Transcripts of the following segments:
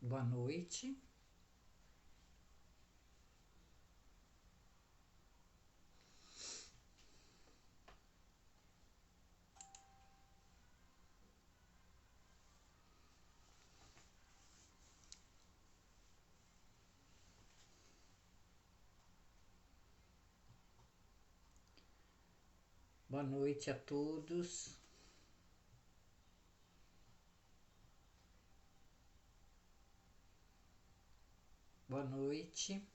Boa noite. Boa noite a todos. Boa noite.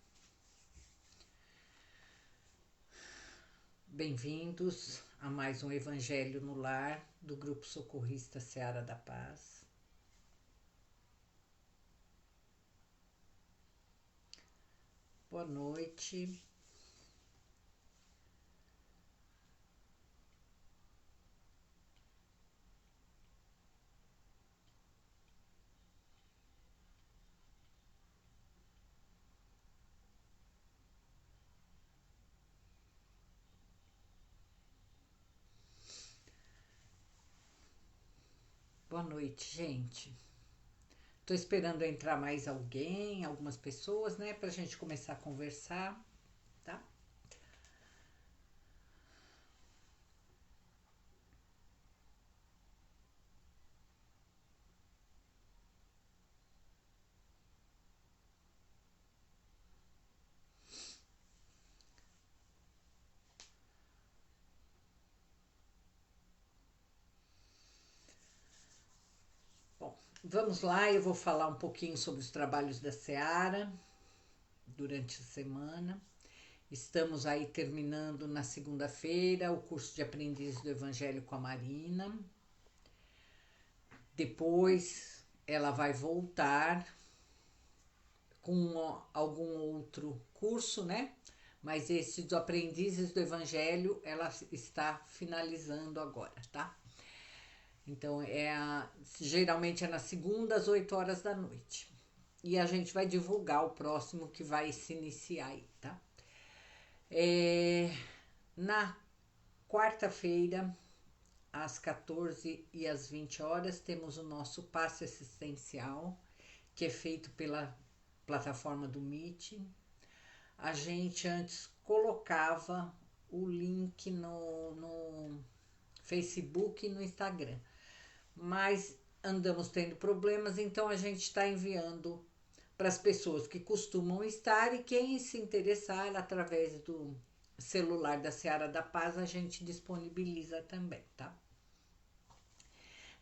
Bem-vindos a mais um Evangelho no Lar do Grupo Socorrista Seara da Paz. Boa noite. Boa noite, gente. Tô esperando entrar mais alguém, algumas pessoas, né, pra gente começar a conversar, tá? Bom, vamos lá, eu vou falar um pouquinho sobre os trabalhos da Seara durante a semana. Estamos aí terminando na segunda-feira o curso de aprendiz do Evangelho com a Marina. Depois ela vai voltar com algum outro curso, né? Mas esse dos aprendizes do Evangelho ela está finalizando agora, tá? Então geralmente é na segunda às 8 horas da noite. E a gente vai divulgar o próximo que vai se iniciar aí, tá? Na quarta-feira, às 14 e às 20 horas, temos o nosso passe assistencial, que é feito pela plataforma do Meet. A gente antes colocava o link no Facebook e no Instagram, mas andamos tendo problemas, então a gente está enviando para as pessoas que costumam estar, e quem se interessar através do celular da Seara da Paz a gente disponibiliza também, tá?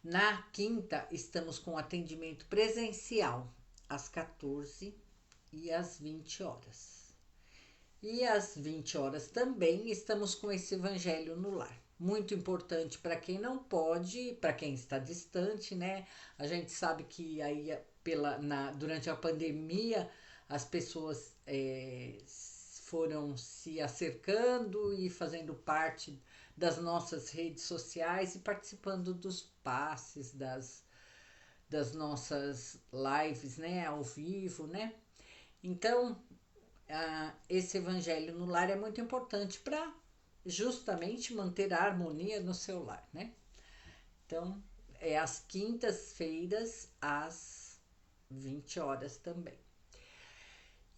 Na quinta estamos com atendimento presencial às 14 e às 20 horas. E às 20 horas também estamos com esse Evangelho no Lar. Muito importante para quem não pode, para quem está distante, né? A gente sabe que aí durante a pandemia as pessoas foram se acercando e fazendo parte das nossas redes sociais e participando dos passes, das nossas lives, né? Ao vivo, né? Então, esse Evangelho no Lar é muito importante para justamente manter a harmonia no seu lar, né? Então, é às quintas-feiras, às 20 horas também.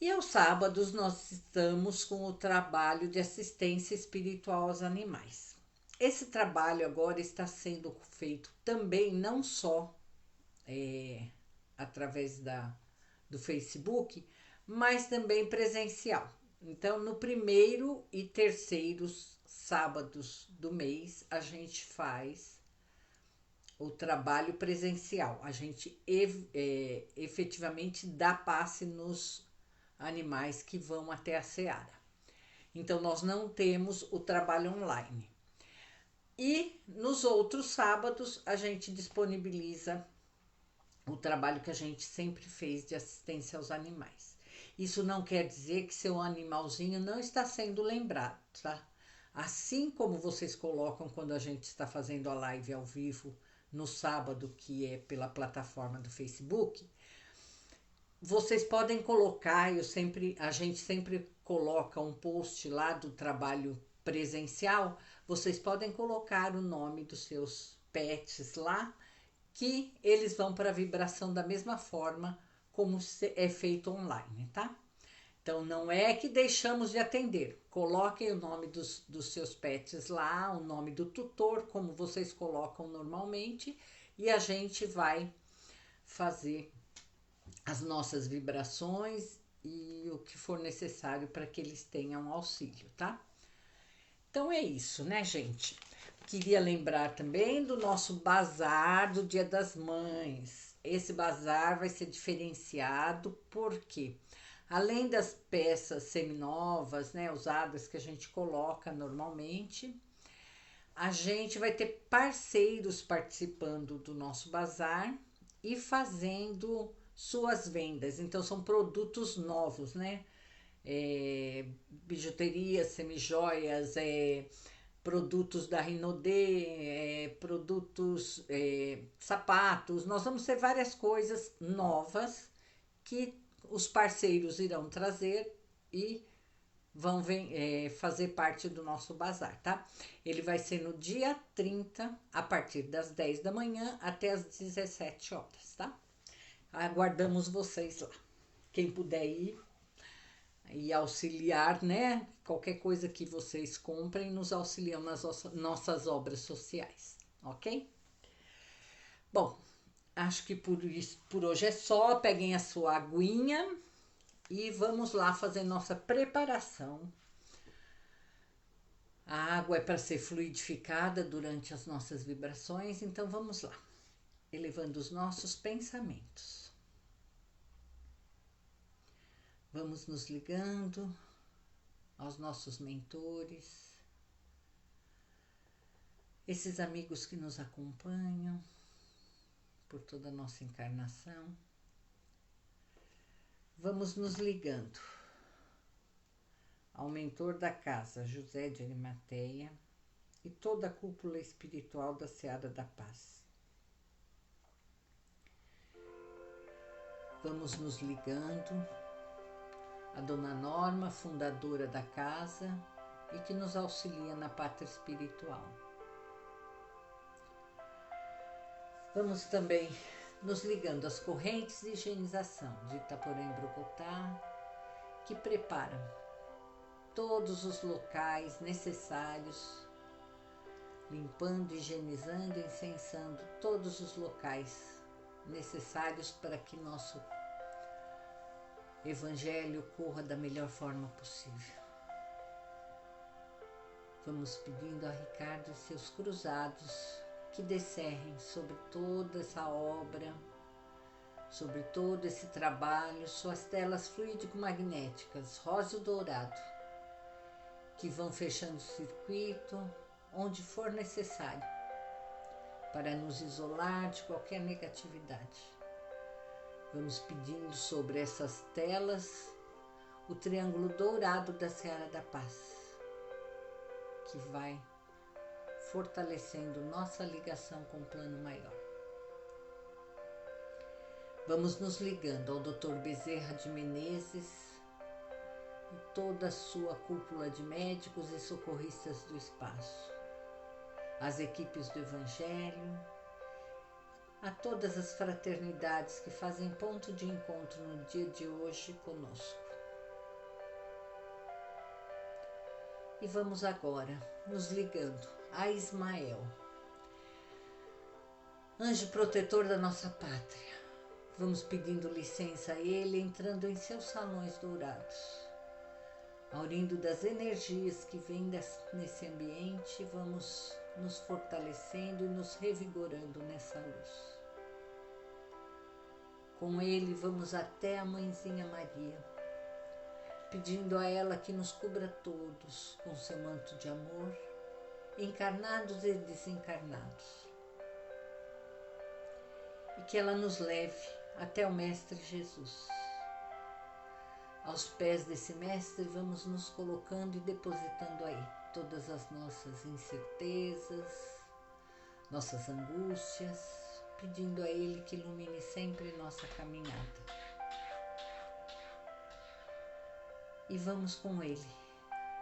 E aos sábados nós estamos com o trabalho de assistência espiritual aos animais. Esse trabalho agora está sendo feito também não só através do Facebook, mas também presencial. Então, no primeiro e terceiro sábados do mês, a gente faz o trabalho presencial. A gente efetivamente dá passe nos animais que vão até a seara. Então, nós não temos o trabalho online. E nos outros sábados, a gente disponibiliza o trabalho que a gente sempre fez de assistência aos animais. Isso não quer dizer que seu animalzinho não está sendo lembrado, tá? Assim como vocês colocam quando a gente está fazendo a live ao vivo no sábado, que é pela plataforma do Facebook, vocês podem colocar, a gente sempre coloca um post lá do trabalho presencial, vocês podem colocar o nome dos seus pets lá, que eles vão para a vibração da mesma forma como é feito online, tá? Então, não é que deixamos de atender. Coloquem o nome dos seus pets lá, o nome do tutor, como vocês colocam normalmente, e a gente vai fazer as nossas vibrações e o que for necessário para que eles tenham auxílio, tá? Então é isso, né, gente? Queria lembrar também do nosso bazar do Dia das Mães. Esse bazar vai ser diferenciado porque, além das peças seminovas, né, usadas que a gente coloca normalmente, a gente vai ter parceiros participando do nosso bazar e fazendo suas vendas. Então, são produtos novos, né? Bijuteria, semijoias, produtos da Rinodê, produtos, sapatos. Nós vamos ter várias coisas novas que os parceiros irão trazer e vão fazer parte do nosso bazar, tá? Ele vai ser no dia 30, a partir das 10 da manhã até as 17 horas, tá? Aguardamos vocês lá. Quem puder ir e auxiliar, né? Qualquer coisa que vocês comprem, nos auxiliam nas nossas obras sociais, ok? Bom, acho que por hoje é só. Peguem a sua aguinha e vamos lá fazer nossa preparação. A água é para ser fluidificada durante as nossas vibrações, então vamos lá, elevando os nossos pensamentos. Vamos nos ligando aos nossos mentores, esses amigos que nos acompanham por toda a nossa encarnação. Vamos nos ligando ao mentor da casa, José de Arimateia, e toda a cúpula espiritual da Seara da Paz. Vamos nos ligando a Dona Norma, fundadora da casa e que nos auxilia na pátria espiritual. Vamos também nos ligando às correntes de higienização de Itaporã e Brocotá, que preparam todos os locais necessários, limpando, higienizando, incensando todos os locais necessários para que nosso Evangelho corra da melhor forma possível. Vamos pedindo a Ricardo e seus cruzados que descerrem sobre toda essa obra, sobre todo esse trabalho, suas telas fluídico-magnéticas, rosa e dourado, que vão fechando o circuito onde for necessário, para nos isolar de qualquer negatividade. Vamos pedindo sobre essas telas o triângulo dourado da Seara da Paz, que vai fortalecendo nossa ligação com o plano maior. Vamos nos ligando ao Dr. Bezerra de Menezes e toda a sua cúpula de médicos e socorristas do espaço, as equipes do Evangelho, a todas as fraternidades que fazem ponto de encontro no dia de hoje conosco. E vamos agora nos ligando a Ismael, anjo protetor da nossa pátria. Vamos pedindo licença a ele, entrando em seus salões dourados. Aurindo das energias que vêm nesse ambiente, vamos nos fortalecendo e nos revigorando nessa luz. Com ele vamos até a Mãezinha Maria, pedindo a ela que nos cubra todos com seu manto de amor, encarnados e desencarnados, e que ela nos leve até o Mestre Jesus. Aos pés desse Mestre vamos nos colocando e depositando aí todas as nossas incertezas, nossas angústias, pedindo a Ele que ilumine sempre nossa caminhada. E vamos com Ele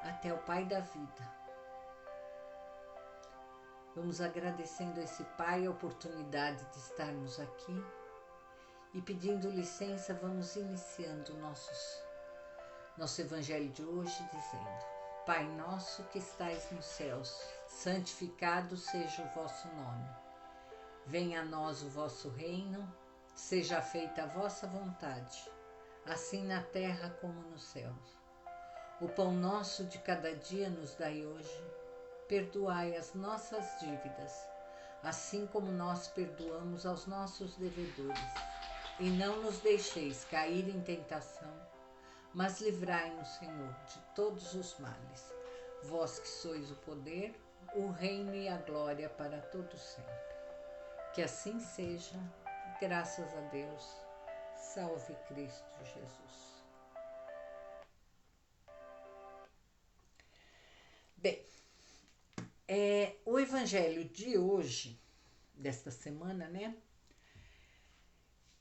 até o Pai da vida. Vamos agradecendo a esse Pai a oportunidade de estarmos aqui E pedindo licença, vamos iniciando nosso evangelho de hoje, dizendo: Pai nosso que estais nos céus, santificado seja o vosso nome. Venha a nós o vosso reino, seja feita a vossa vontade, assim na terra como nos céus. O pão nosso de cada dia nos dai hoje. Perdoai as nossas dívidas, assim como nós perdoamos aos nossos devedores. E não nos deixeis cair em tentação, mas livrai-nos, Senhor, de todos os males. Vós que sois o poder, o reino e a glória para todos sempre. Que assim seja, graças a Deus. Salve Cristo Jesus. Bem, o evangelho de hoje, desta semana, né?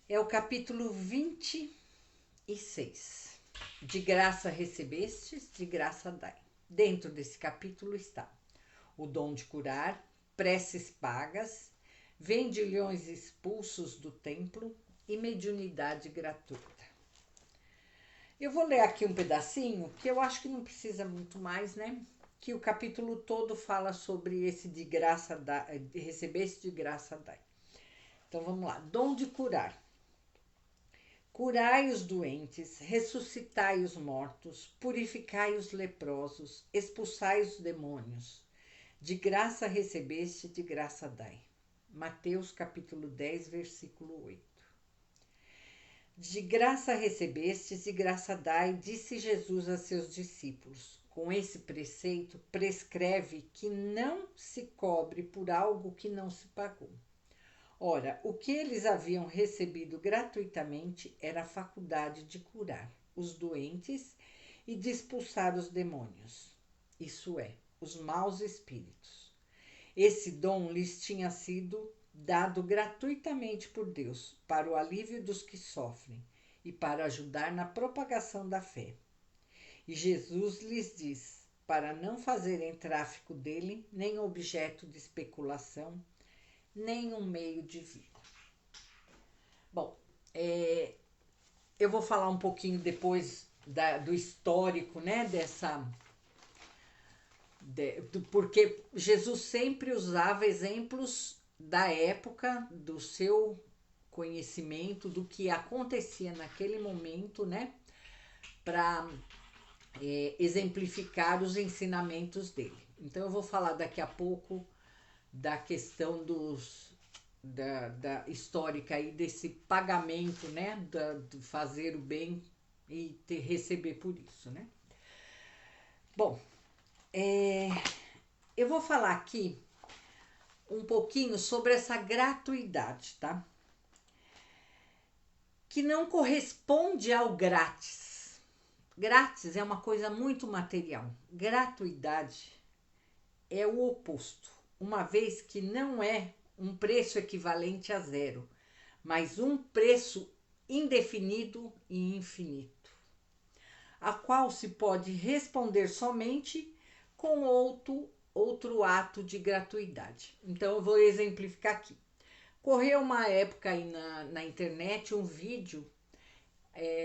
É o capítulo 26. De graça recebestes, de graça dai. Dentro desse capítulo está o dom de curar, preces pagas, vendilhões expulsos do templo e mediunidade gratuita. Eu vou ler aqui um pedacinho, que eu acho que não precisa muito mais, né? Que o capítulo todo fala sobre esse de graça dai, recebeste, de graça dai. Então vamos lá. Dom de curar. Curai os doentes, ressuscitai os mortos, purificai os leprosos, expulsai os demônios. De graça recebeste, de graça dai. Mateus capítulo 10, versículo 8. De graça recebestes, de graça dai, disse Jesus a seus discípulos. Com esse preceito, prescreve que não se cobre por algo que não se pagou. Ora, o que eles haviam recebido gratuitamente era a faculdade de curar os doentes e de expulsar os demônios, isso é, os maus espíritos. Esse dom lhes tinha sido dado gratuitamente por Deus para o alívio dos que sofrem e para ajudar na propagação da fé. E Jesus lhes diz para não fazerem tráfico dele, nem objeto de especulação, nem um meio de vida. Bom, eu vou falar um pouquinho depois do histórico, né, porque Jesus sempre usava exemplos da época, do seu conhecimento, do que acontecia naquele momento, né, para exemplificar os ensinamentos dele. Então eu vou falar daqui a pouco da questão da histórica aí desse pagamento, né, de fazer o bem e receber por isso, né. Bom, eu vou falar aqui um pouquinho sobre essa gratuidade, tá? Que não corresponde ao grátis. Grátis é uma coisa muito material. Gratuidade é o oposto, uma vez que não é um preço equivalente a zero, mas um preço indefinido e infinito, a qual se pode responder somente com outro ato de gratuidade. Então eu vou exemplificar aqui. Correu uma época aí na internet um vídeo,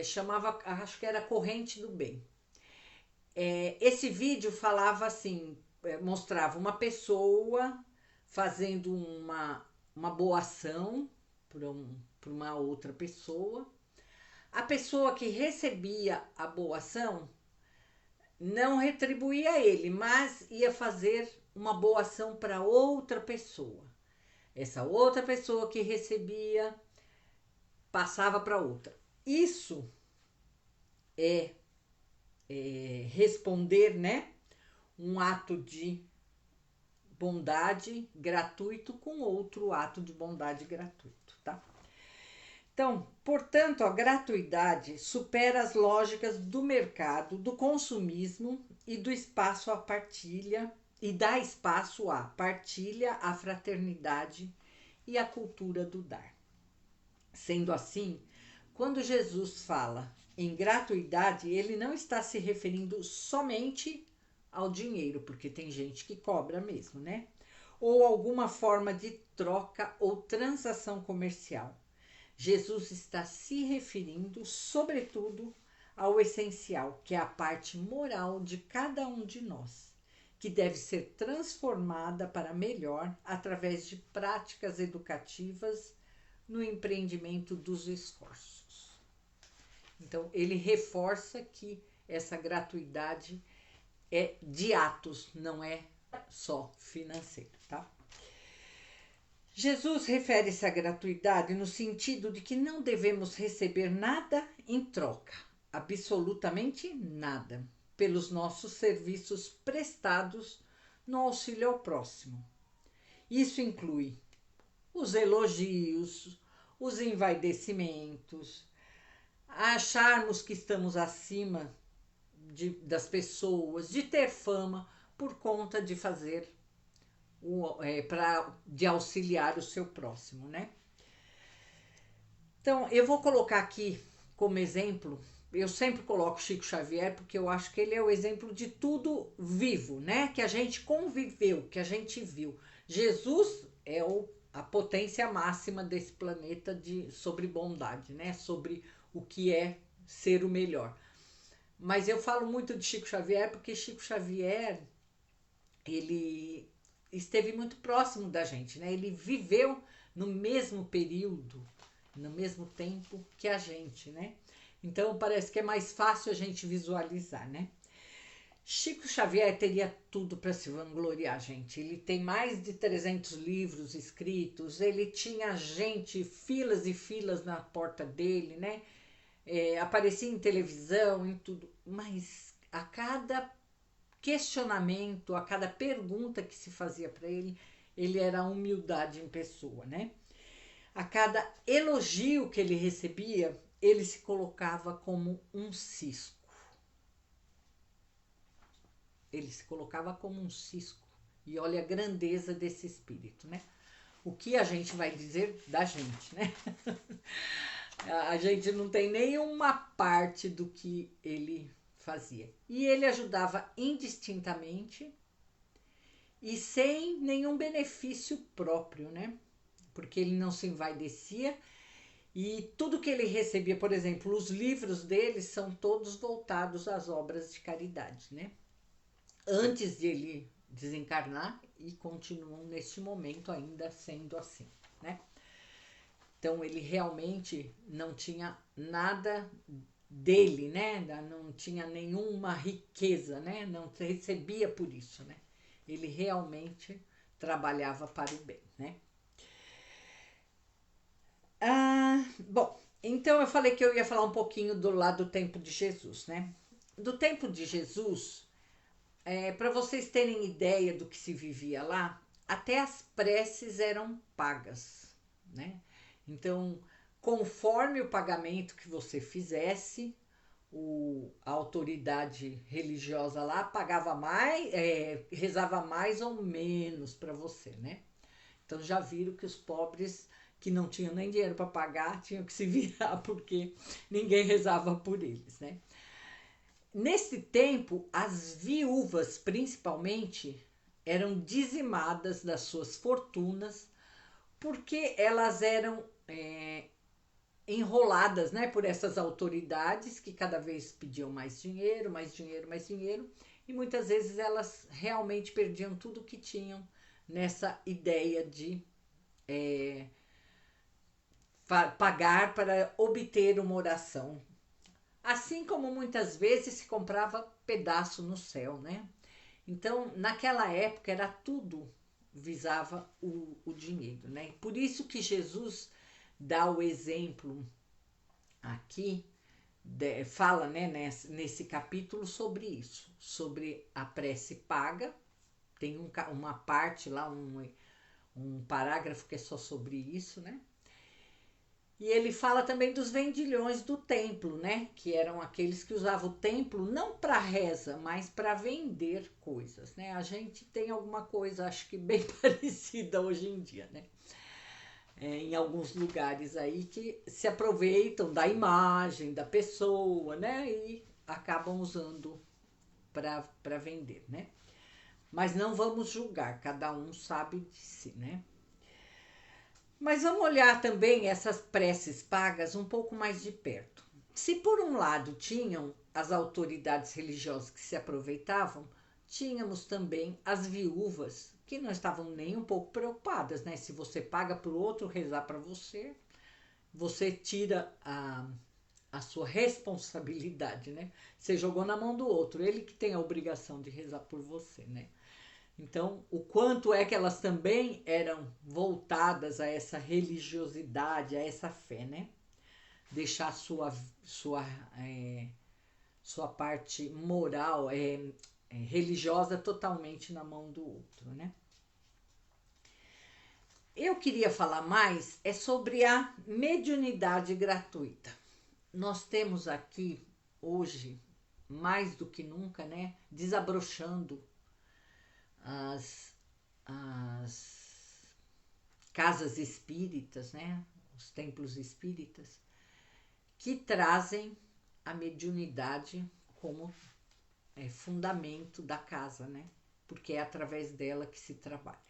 chamava, acho que era Corrente do Bem. Esse vídeo falava assim, mostrava uma pessoa fazendo uma boa ação por uma outra pessoa. A pessoa que recebia a boa ação não retribuía ele, mas ia fazer uma boa ação para outra pessoa. Essa outra pessoa que recebia passava para outra. Isso é responder, né, um ato de bondade gratuito com outro ato de bondade gratuito, tá? Então, portanto, a gratuidade supera as lógicas do mercado, do consumismo e do espaço à partilha, e dá espaço à partilha, à fraternidade e à cultura do dar. Sendo assim, quando Jesus fala em gratuidade, ele não está se referindo somente ao dinheiro, porque tem gente que cobra mesmo, né? Ou alguma forma de troca ou transação comercial. Jesus está se referindo, sobretudo, ao essencial, que é a parte moral de cada um de nós, que deve ser transformada para melhor através de práticas educativas no empreendimento dos esforços. Então, ele reforça que essa gratuidade é de atos, não é só financeiro, tá? Jesus refere-se à gratuidade no sentido de que não devemos receber nada em troca, absolutamente nada, pelos nossos serviços prestados no auxílio ao próximo. Isso inclui os elogios, os envaidecimentos, acharmos que estamos acima das pessoas, de ter fama por conta de fazer de auxiliar o seu próximo, né? Então, eu vou colocar aqui como exemplo, eu sempre coloco Chico Xavier porque eu acho que ele é o exemplo de tudo vivo, né? Que a gente conviveu, que a gente viu. Jesus é a potência máxima desse planeta sobre bondade, né? Sobre o que é ser o melhor. Mas eu falo muito de Chico Xavier porque Chico Xavier, ele esteve muito próximo da gente, né? Ele viveu no mesmo período, no mesmo tempo que a gente, né? Então parece que é mais fácil a gente visualizar, né? Chico Xavier teria tudo para se vangloriar, gente. Ele tem mais de 300 livros escritos, ele tinha gente, filas e filas na porta dele, né? Aparecia em televisão, em tudo, mas a cada questionamento, a cada pergunta que se fazia para ele, ele era a humildade em pessoa, né? A cada elogio que ele recebia, ele se colocava como um cisco. Ele se colocava como um cisco. E olha a grandeza desse espírito, né? O que a gente vai dizer da gente, né? A gente não tem nenhuma parte do que ele fazia. E ele ajudava indistintamente e sem nenhum benefício próprio, né? Porque ele não se envaidecia e tudo que ele recebia, por exemplo, os livros dele são todos voltados às obras de caridade, né? Antes de ele desencarnar e continuam neste momento ainda sendo assim, né? Então ele realmente não tinha nada dele, né? Não tinha nenhuma riqueza, né? Não recebia por isso, né? Ele realmente trabalhava para o bem, né? Bom, então eu falei que eu ia falar um pouquinho do tempo de Jesus, né? Do tempo de Jesus, para vocês terem ideia do que se vivia lá, até as preces eram pagas, né? Então, conforme o pagamento que você fizesse, a autoridade religiosa lá pagava mais, rezava mais ou menos para você, né? Então já viram que os pobres que não tinham nem dinheiro para pagar tinham que se virar porque ninguém rezava por eles, né? Nesse tempo, as viúvas, principalmente, eram dizimadas das suas fortunas porque elas eram enroladas, né, por essas autoridades que cada vez pediam mais dinheiro, mais dinheiro, mais dinheiro, e muitas vezes elas realmente perdiam tudo que tinham nessa ideia de pagar para obter uma oração. Assim como muitas vezes se comprava pedaço no céu, né? Então, naquela época era tudo visava o dinheiro, né? Por isso que Jesus dá o exemplo aqui, fala, né, nesse capítulo sobre isso, sobre a prece paga. Tem uma parte lá, um parágrafo que é só sobre isso, né? E ele fala também dos vendilhões do templo, né? Que eram aqueles que usavam o templo não para reza, mas para vender coisas, né? A gente tem alguma coisa, acho que bem parecida hoje em dia, né? Em alguns lugares aí que se aproveitam da imagem da pessoa, né? E acabam usando para vender, né? Mas não vamos julgar, cada um sabe de si, né? Mas vamos olhar também essas preces pagas um pouco mais de perto. Se por um lado tinham as autoridades religiosas que se aproveitavam, tínhamos também as viúvas que não estavam nem um pouco preocupadas, né? Se você paga para o outro rezar para você, você tira a sua responsabilidade, né? Você jogou na mão do outro, ele que tem a obrigação de rezar por você, né? Então, o quanto é que elas também eram voltadas a essa religiosidade, a essa fé, né? Deixar sua parte moral, religiosa totalmente na mão do outro, né? Eu queria falar mais sobre a mediunidade gratuita. Nós temos aqui hoje, mais do que nunca, né, desabrochando as casas espíritas, né, os templos espíritas, que trazem a mediunidade como fundamento da casa, né, porque é através dela que se trabalha.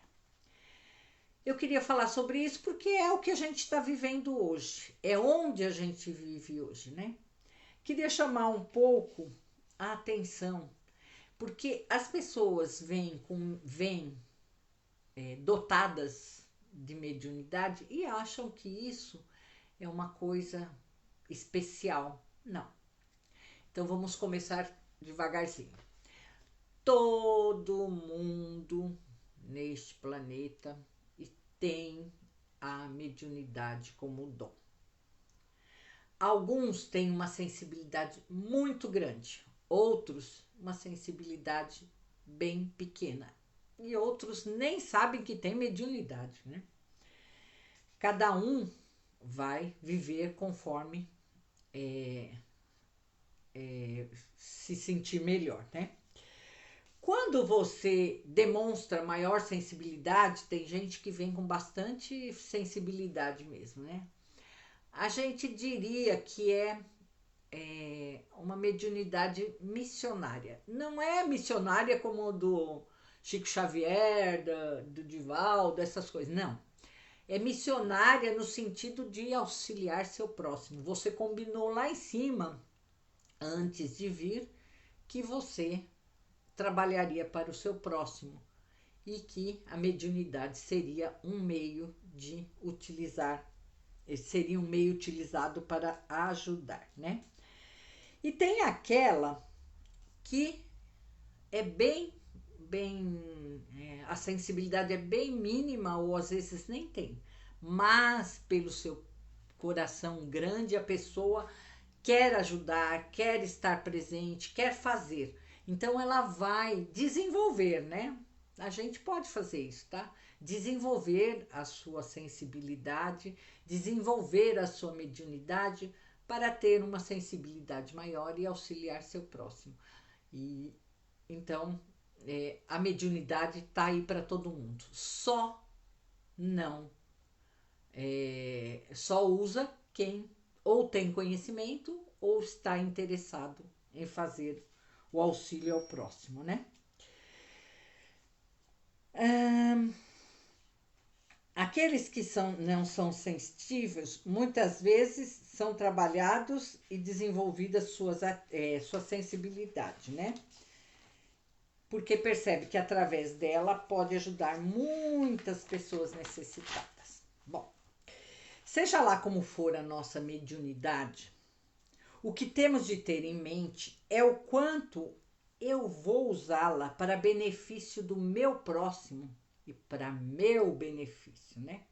Eu queria falar sobre isso porque é o que a gente está vivendo hoje, é onde a gente vive hoje, né? Queria chamar um pouco a atenção, porque as pessoas vêm dotadas de mediunidade e acham que isso é uma coisa especial. Não. Então vamos começar devagarzinho. Todo mundo neste planeta tem a mediunidade como dom. Alguns têm uma sensibilidade muito grande, outros uma sensibilidade bem pequena e outros nem sabem que tem mediunidade, né? Cada um vai viver conforme se sentir melhor, né? Quando você demonstra maior sensibilidade, tem gente que vem com bastante sensibilidade mesmo, né? A gente diria que é uma mediunidade missionária. Não é missionária como do Chico Xavier, do Divaldo, essas coisas, não. É missionária no sentido de auxiliar seu próximo. Você combinou lá em cima, antes de vir, que você trabalharia para o seu próximo e que a mediunidade seria um meio de utilizar, seria um meio utilizado para ajudar, né? E tem aquela que é a sensibilidade é bem mínima ou às vezes nem tem, mas pelo seu coração grande a pessoa quer ajudar, quer estar presente, quer fazer. Então ela vai desenvolver, né? A gente pode fazer isso, tá? Desenvolver a sua sensibilidade, desenvolver a sua mediunidade para ter uma sensibilidade maior e auxiliar seu próximo. E então a mediunidade está aí para todo mundo. Só usa quem ou tem conhecimento ou está interessado em fazer o auxílio ao próximo, né? Aqueles que não são sensíveis, muitas vezes são trabalhados e desenvolvidas sua sensibilidade, né? Porque percebe que através dela pode ajudar muitas pessoas necessitadas. Bom, seja lá como for a nossa mediunidade, o que temos de ter em mente é o quanto eu vou usá-la para benefício do meu próximo e para meu benefício, né?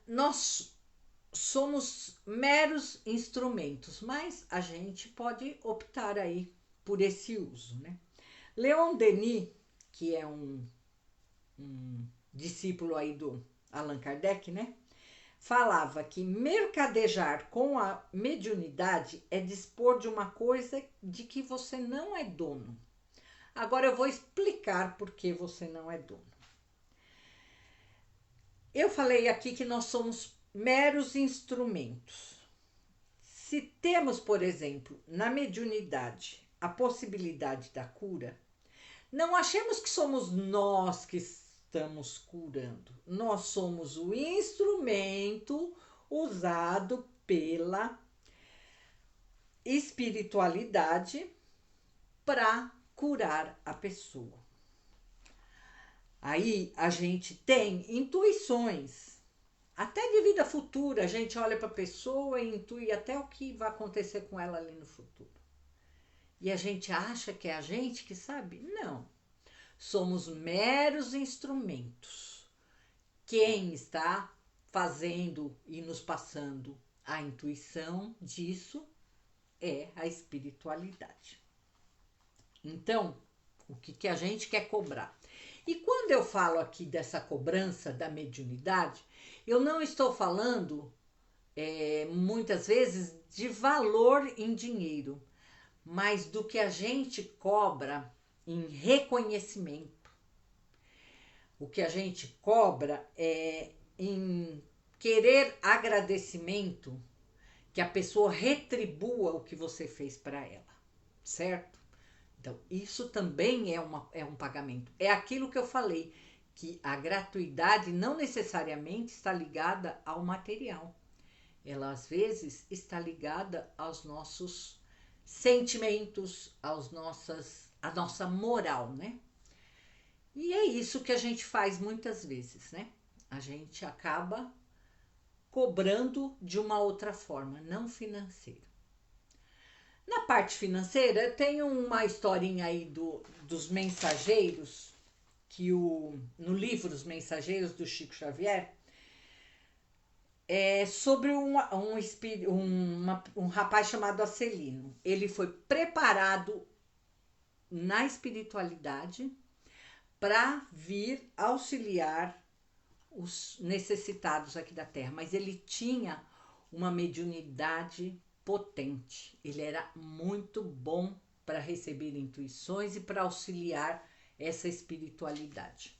Nós somos meros instrumentos, mas a gente pode optar aí por esse uso, né? Leon Denis, que é um discípulo aí do Allan Kardec, né? Falava que mercadejar com a mediunidade é dispor de uma coisa de que você não é dono. Agora eu vou explicar por que você não é dono. Eu falei aqui que nós somos meros instrumentos. Se temos, por exemplo, na mediunidade a possibilidade da cura, não achemos que somos nós que estamos curando. Nós somos o instrumento usado pela espiritualidade para curar a pessoa. Aí a gente tem intuições, até de vida futura. A gente olha para a pessoa e intui até o que vai acontecer com ela ali no futuro. E a gente acha que é a gente que sabe? Não. Somos meros instrumentos. Quem está fazendo e nos passando a intuição disso é a espiritualidade. Então, o que a gente quer cobrar? E quando eu falo aqui dessa cobrança da mediunidade, eu não estou falando muitas vezes de valor em dinheiro, mas do que a gente cobra em reconhecimento. O que a gente cobra é em querer agradecimento, que a pessoa retribua o que você fez para ela, certo? Então, isso também é um pagamento. É aquilo que eu falei, que a gratuidade não necessariamente está ligada ao material. Ela, às vezes, está ligada aos nossos sentimentos, à nossa moral, né? E é isso que a gente faz muitas vezes, né? A gente acaba cobrando de uma outra forma, não financeira. Na parte financeira, tem uma historinha aí dos mensageiros, que no livro Os Mensageiros, do Chico Xavier, é sobre um rapaz chamado Acelino. Ele foi preparado na espiritualidade para vir auxiliar os necessitados aqui da Terra, mas ele tinha uma mediunidade potente. Ele era muito bom para receber intuições e para auxiliar essa espiritualidade.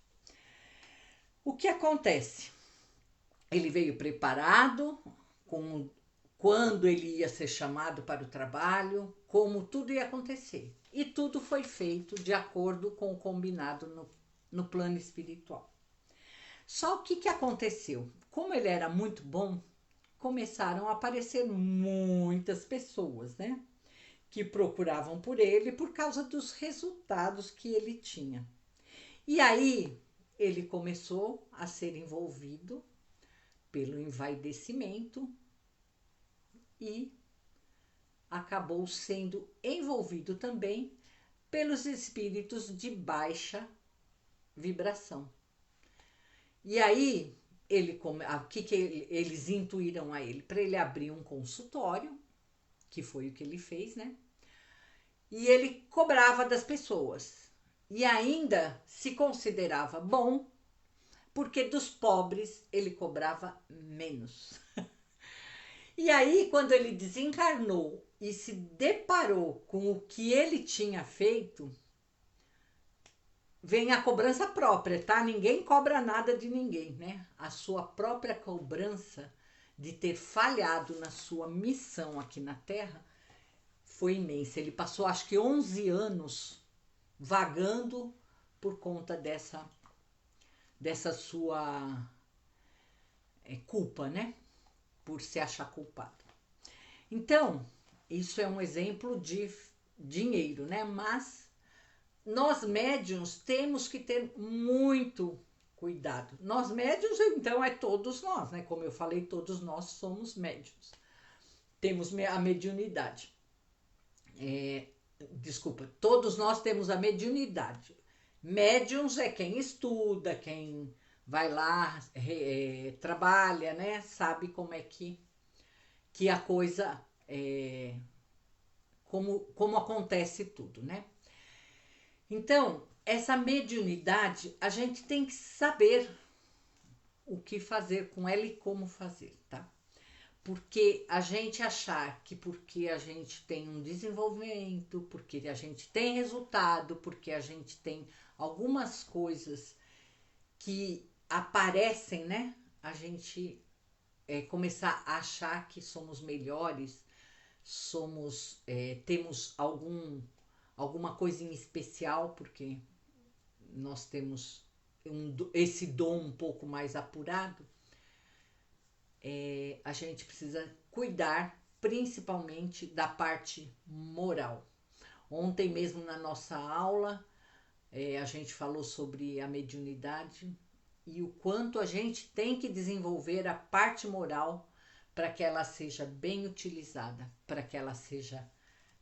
O que acontece? Ele veio preparado, quando ele ia ser chamado para o trabalho, como tudo ia acontecer. E tudo foi feito de acordo com o combinado no plano espiritual. Só o que aconteceu? Como ele era muito bom, começaram a aparecer muitas pessoas, né? Que procuravam por ele por causa dos resultados que ele tinha. E aí ele começou a ser envolvido pelo envaidecimento e acabou sendo envolvido também pelos espíritos de baixa vibração. E aí, o que eles intuíram a ele? Para ele abrir um consultório, que foi o que ele fez, né? E ele cobrava das pessoas. E ainda se considerava bom, porque dos pobres ele cobrava menos. E aí, quando ele desencarnou e se deparou com o que ele tinha feito, vem a cobrança própria, tá? Ninguém cobra nada de ninguém, né? A sua própria cobrança de ter falhado na sua missão aqui na Terra foi imensa. Ele passou, acho que 11 anos vagando por conta dessa sua culpa, né? Por se achar culpado. Então, isso é um exemplo de dinheiro, né? Mas nós médiuns temos que ter muito cuidado. Nós médiuns, então, é todos nós, né? Como eu falei, todos nós somos médiuns. Temos a mediunidade. Desculpa, todos nós temos a mediunidade. Médiuns é quem estuda, quem vai lá, trabalha, né? Sabe como é que a coisa, como acontece tudo, né? Então, essa mediunidade, a gente tem que saber o que fazer com ela e como fazer, tá? Porque a gente achar que porque a gente tem um desenvolvimento, porque a gente tem resultado, porque a gente tem algumas coisas que aparecem, né? A gente começar a achar que somos melhores, temos alguma coisa em especial, porque nós temos esse dom um pouco mais apurado, a gente precisa cuidar principalmente da parte moral. Ontem mesmo na nossa aula, a gente falou sobre a mediunidade e o quanto a gente tem que desenvolver a parte moral para que ela seja bem utilizada, para que ela seja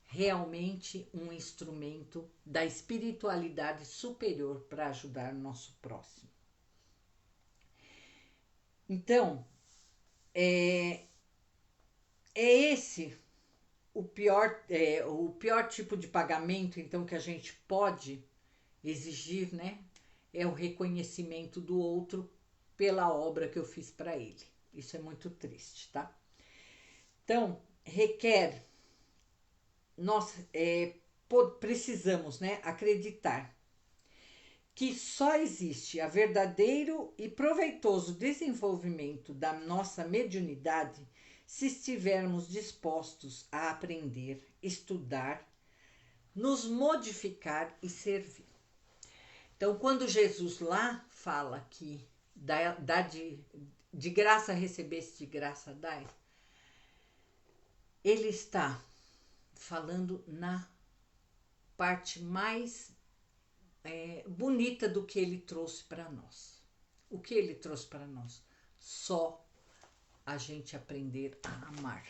realmente um instrumento da espiritualidade superior para ajudar o nosso próximo. Então, é esse o pior tipo de pagamento, então, que a gente pode exigir, né? É o reconhecimento do outro pela obra que eu fiz para ele. Isso é muito triste, tá? Então, requer, nós precisamos, né, acreditar que só existe a verdadeiro e proveitoso desenvolvimento da nossa mediunidade se estivermos dispostos a aprender, estudar, nos modificar e servir. Então, quando Jesus lá fala que de graça recebeste, de graça dai, ele está falando na parte mais bonita do que ele trouxe para nós. O que ele trouxe para nós? Só a gente aprender a amar.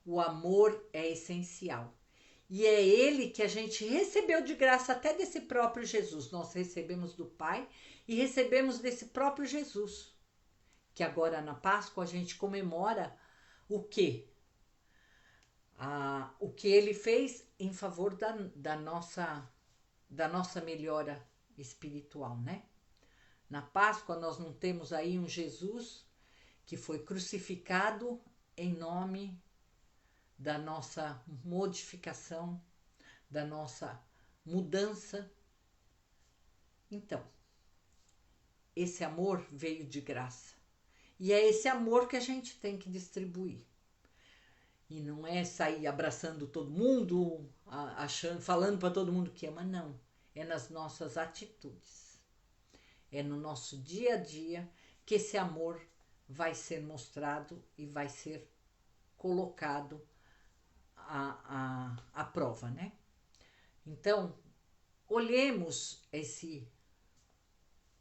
O amor é essencial. E é ele que a gente recebeu de graça até desse próprio Jesus. Nós recebemos do Pai e recebemos desse próprio Jesus. Que agora na Páscoa a gente comemora o quê? O que ele fez em favor da nossa melhora espiritual, né? Na Páscoa nós não temos aí um Jesus que foi crucificado em nome da nossa modificação, da nossa mudança. Então, esse amor veio de graça. E é esse amor que a gente tem que distribuir. E não é sair abraçando todo mundo, falando para todo mundo que ama, não. É nas nossas atitudes. É no nosso dia a dia que esse amor vai ser mostrado e vai ser colocado à prova, né? Então, olhemos esse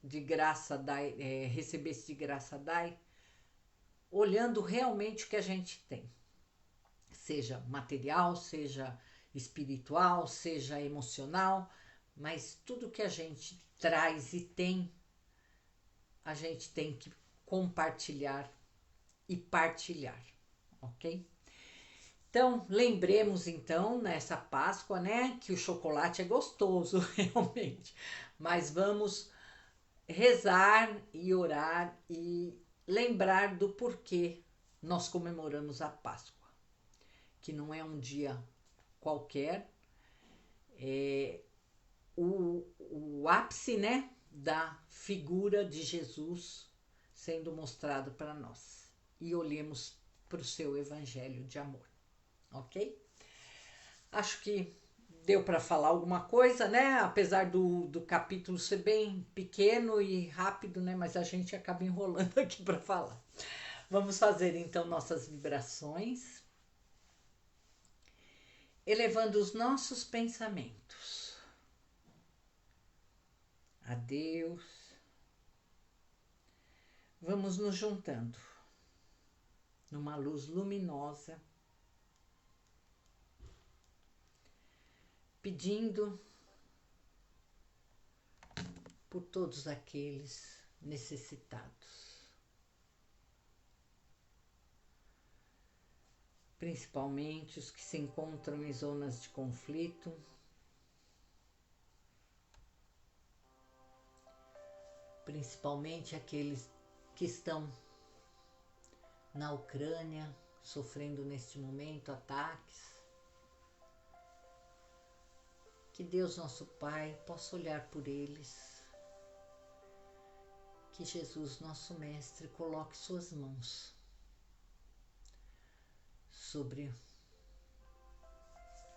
de graça dai, recebesse de graça dai, olhando realmente o que a gente tem. Seja material, seja espiritual, seja emocional, mas tudo que a gente traz e tem, a gente tem que compartilhar e partilhar, ok? Então, lembremos então nessa Páscoa, né, que o chocolate é gostoso realmente, mas vamos rezar e orar e lembrar do porquê nós comemoramos a Páscoa, que não é um dia qualquer, é o ápice, né, da figura de Jesus sendo mostrado para nós. E olhemos para o seu evangelho de amor, ok? Acho que deu para falar alguma coisa, né? Apesar do capítulo ser bem pequeno e rápido, né? Mas a gente acaba enrolando aqui para falar. Vamos fazer então nossas vibrações, elevando os nossos pensamentos a Deus. Vamos nos juntando numa luz luminosa, pedindo por todos aqueles necessitados, principalmente os que se encontram em zonas de conflito, principalmente aqueles que estão na Ucrânia, sofrendo neste momento ataques. Que Deus, nosso Pai, possa olhar por eles. Que Jesus, nosso Mestre, coloque suas mãos sobre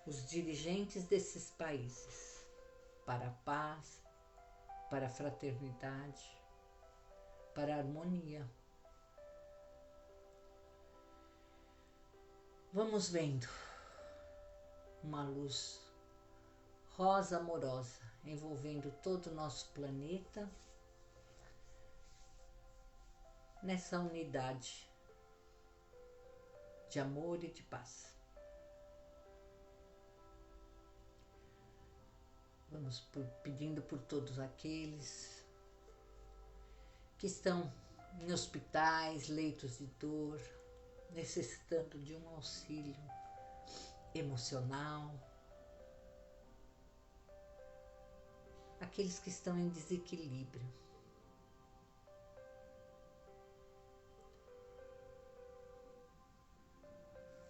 os dirigentes desses países para a paz, para a fraternidade, para a harmonia. Vamos vendo uma luz rosa amorosa envolvendo todo o nosso planeta nessa unidade de amor e de paz. Vamos pedindo por todos aqueles que estão em hospitais, leitos de dor, necessitando de um auxílio emocional, aqueles que estão em desequilíbrio.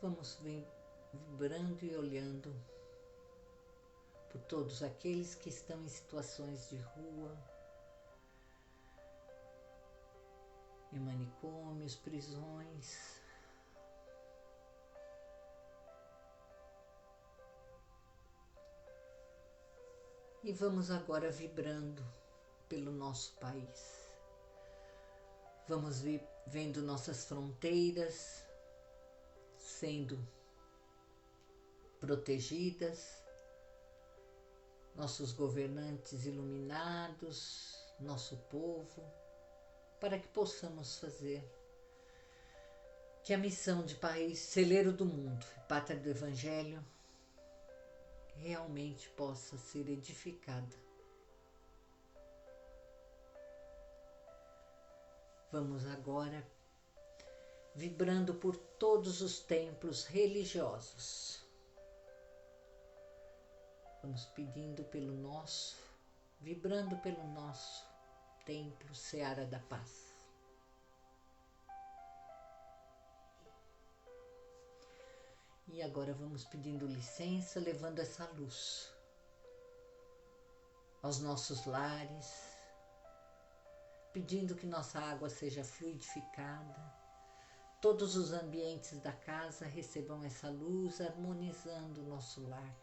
Vamos vibrando e olhando por todos aqueles que estão em situações de rua, em manicômios, prisões. E vamos agora vibrando pelo nosso país. Vamos vendo nossas fronteiras sendo protegidas, nossos governantes iluminados, nosso povo, para que possamos fazer que a missão de país, celeiro do mundo, pátria do Evangelho, realmente possa ser edificada. Vamos agora vibrando por todos os templos religiosos. Vamos pedindo pelo nosso, vibrando pelo nosso templo Seara da Paz. E agora vamos pedindo licença, levando essa luz aos nossos lares, pedindo que nossa água seja fluidificada, todos os ambientes da casa recebam essa luz, harmonizando o nosso lar.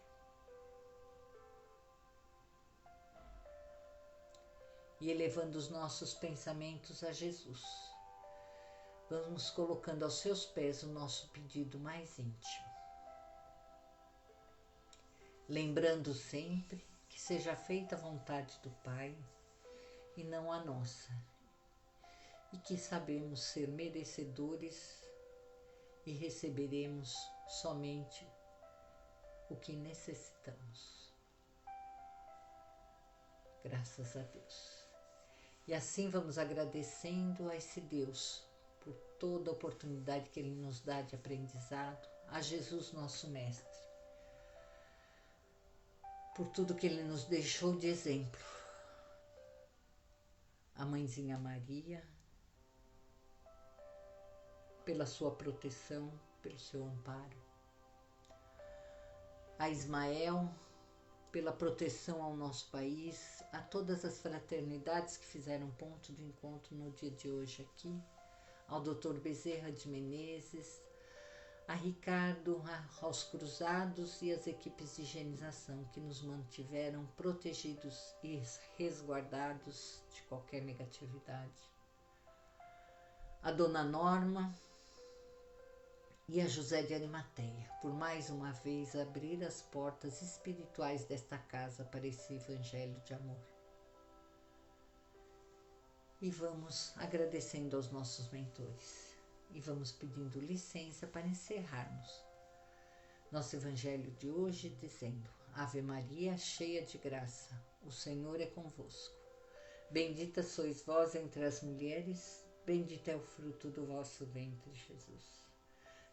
E elevando os nossos pensamentos a Jesus. Vamos colocando aos seus pés o nosso pedido mais íntimo. Lembrando sempre que seja feita a vontade do Pai e não a nossa. E que sabemos ser merecedores e receberemos somente o que necessitamos. Graças a Deus. E assim vamos agradecendo a esse Deus por toda a oportunidade que Ele nos dá de aprendizado, a Jesus, nosso Mestre, por tudo que Ele nos deixou de exemplo, a Mãezinha Maria, pela sua proteção, pelo seu amparo, a Ismael, pela proteção ao nosso país, a todas as fraternidades que fizeram ponto de encontro no dia de hoje aqui, ao Dr. Bezerra de Menezes, a Ricardo, aos cruzados e às equipes de higienização que nos mantiveram protegidos e resguardados de qualquer negatividade, a Dona Norma e a José de Arimateia, por mais uma vez abrir as portas espirituais desta casa para esse evangelho de amor. E vamos agradecendo aos nossos mentores e vamos pedindo licença para encerrarmos nosso evangelho de hoje dizendo: Ave Maria, cheia de graça, o Senhor é convosco. Bendita sois vós entre as mulheres, bendito é o fruto do vosso ventre, Jesus.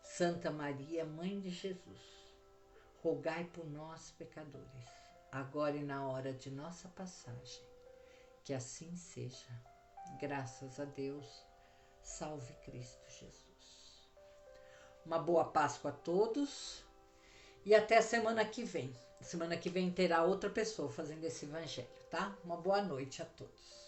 Santa Maria, Mãe de Jesus, rogai por nós, pecadores, agora e na hora de nossa passagem. Que assim seja. Graças a Deus. Salve Cristo Jesus. Uma boa Páscoa a todos e até a semana que vem. Semana que vem terá outra pessoa fazendo esse evangelho, tá? Uma boa noite a todos.